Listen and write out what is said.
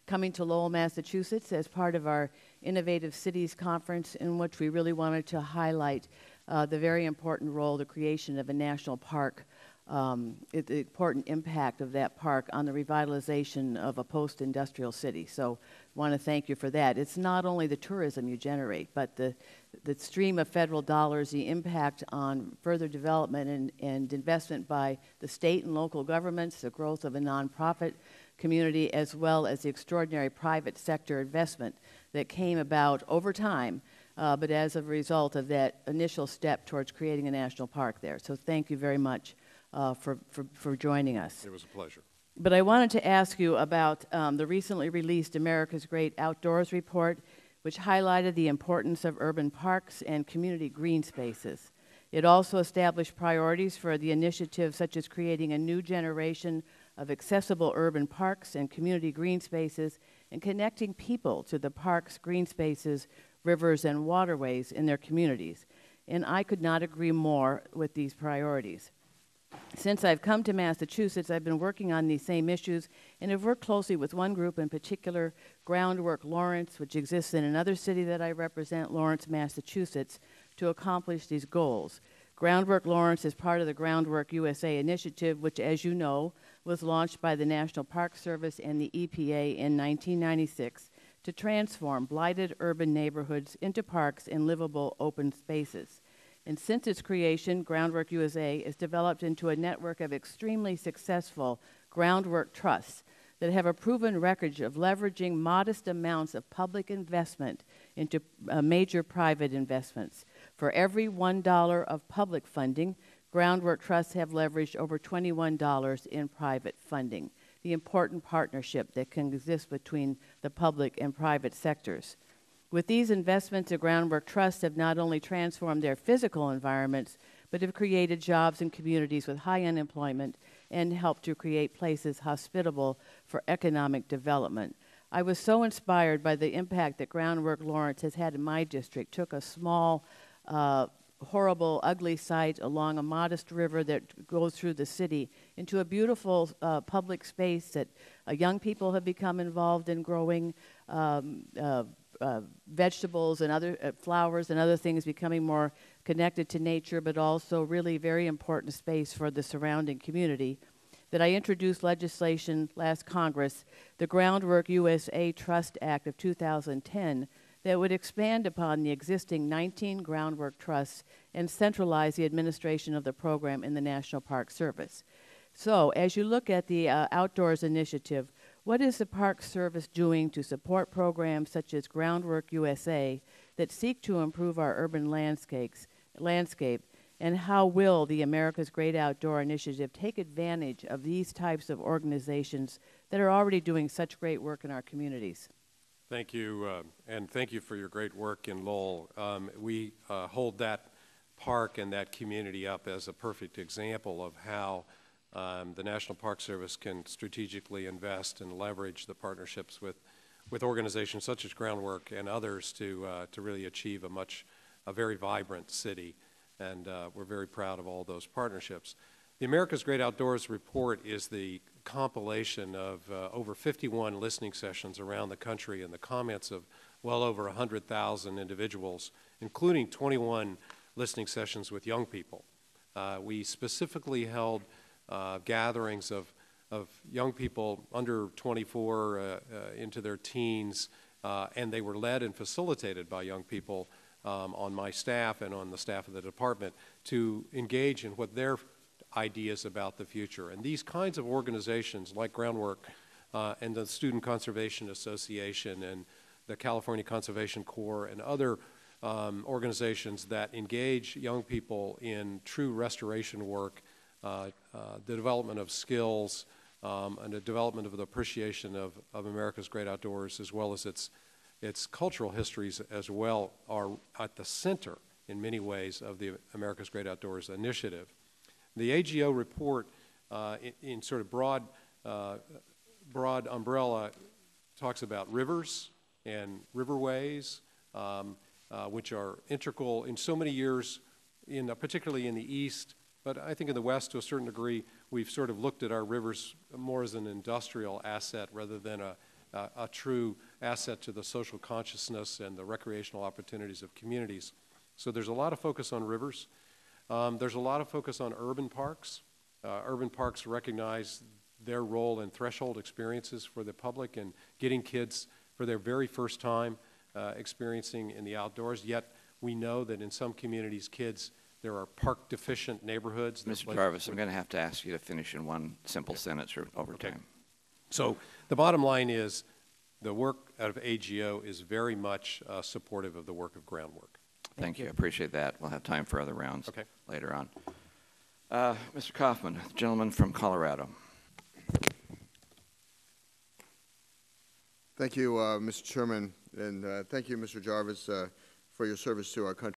coming to Lowell, Massachusetts as part of our Innovative Cities Conference, in which we really wanted to highlight the very important role the creation of a national park, the important impact of that park on the revitalization of a post-industrial city. So I want to thank you for that. It's not only the tourism you generate, but the stream of federal dollars, the impact on further development and investment by the state and local governments, the growth of a nonprofit community, as well as the extraordinary private sector investment that came about over time, but as a result of that initial step towards creating a national park there. So thank you very much for joining us. It was a pleasure. But I wanted to ask you about the recently released America's Great Outdoors Report, which highlighted the importance of urban parks and community green spaces. It also established priorities for the initiatives such as creating a new generation of accessible urban parks and community green spaces and connecting people to the parks, green spaces, rivers, and waterways in their communities. And I could not agree more with these priorities. Since I've come to Massachusetts, I've been working on these same issues and have worked closely with one group in particular, Groundwork Lawrence, which exists in another city that I represent, Lawrence, Massachusetts, to accomplish these goals. Groundwork Lawrence is part of the Groundwork USA initiative, which, as you know, was launched by the National Park Service and the EPA in 1996 to transform blighted urban neighborhoods into parks and livable open spaces. And since its creation, Groundwork USA has developed into a network of extremely successful groundwork trusts that have a proven record of leveraging modest amounts of public investment into major private investments. For every $1 of public funding, groundwork trusts have leveraged over $21 in private funding, the important partnership that can exist between the public and private sectors. With these investments, the groundwork trusts have not only transformed their physical environments, but have created jobs in communities with high unemployment and helped to create places hospitable for economic development. I was so inspired by the impact that Groundwork Lawrence has had in my district. Took a small, horrible, ugly site along a modest river that goes through the city into a beautiful public space that young people have become involved in growing, vegetables and other flowers and other things, becoming more connected to nature, but also really very important space for the surrounding community. That I introduced legislation last Congress, the Groundwork USA Trust Act of 2010, that would expand upon the existing 19 groundwork trusts and centralize the administration of the program in the National Park Service. So as you look at the Outdoors Initiative, what is the Park Service doing to support programs such as Groundwork USA that seek to improve our urban landscape, and how will the America's Great Outdoor Initiative take advantage of these types of organizations that are already doing such great work in our communities? Thank you, and thank you for your great work in Lowell. We hold that park and that community up as a perfect example of how the National Park Service can strategically invest and leverage the partnerships with organizations such as Groundwork and others to really achieve a very vibrant city. And we're very proud of all those partnerships. The America's Great Outdoors Report is the compilation of over 51 listening sessions around the country and the comments of well over 100,000 individuals, including 21 listening sessions with young people. We specifically held gatherings of young people under 24 into their teens, and they were led and facilitated by young people on my staff and on the staff of the department to engage in what their ideas about the future. And these kinds of organizations like Groundwork and the Student Conservation Association and the California Conservation Corps and other organizations that engage young people in true restoration work, the development of skills, and the development of the appreciation of America's Great Outdoors, as well as its cultural histories as well, are at the center in many ways of the America's Great Outdoors initiative. The AGO report, in sort of broad umbrella, talks about rivers and riverways, which are integral in so many years, particularly in the East, but I think in the West to a certain degree, we've sort of looked at our rivers more as an industrial asset rather than a true asset to the social consciousness and the recreational opportunities of communities. So there's a lot of focus on rivers. There's a lot of focus on urban parks. Urban parks recognize their role in threshold experiences for the public and getting kids for their very first time experiencing in the outdoors. Yet we know that in some communities, there are park deficient neighborhoods. Mr. Jarvis, I'm going to have to ask you to finish in one simple sentence or over time. So the bottom line is the work out of AGO is very much supportive of the work of groundwork. Thank you. I appreciate that. We'll have time for other rounds later on. Mr. Kaufman, the gentleman from Colorado. Thank you, Mr. Chairman, and thank you, Mr. Jarvis, for your service to our country.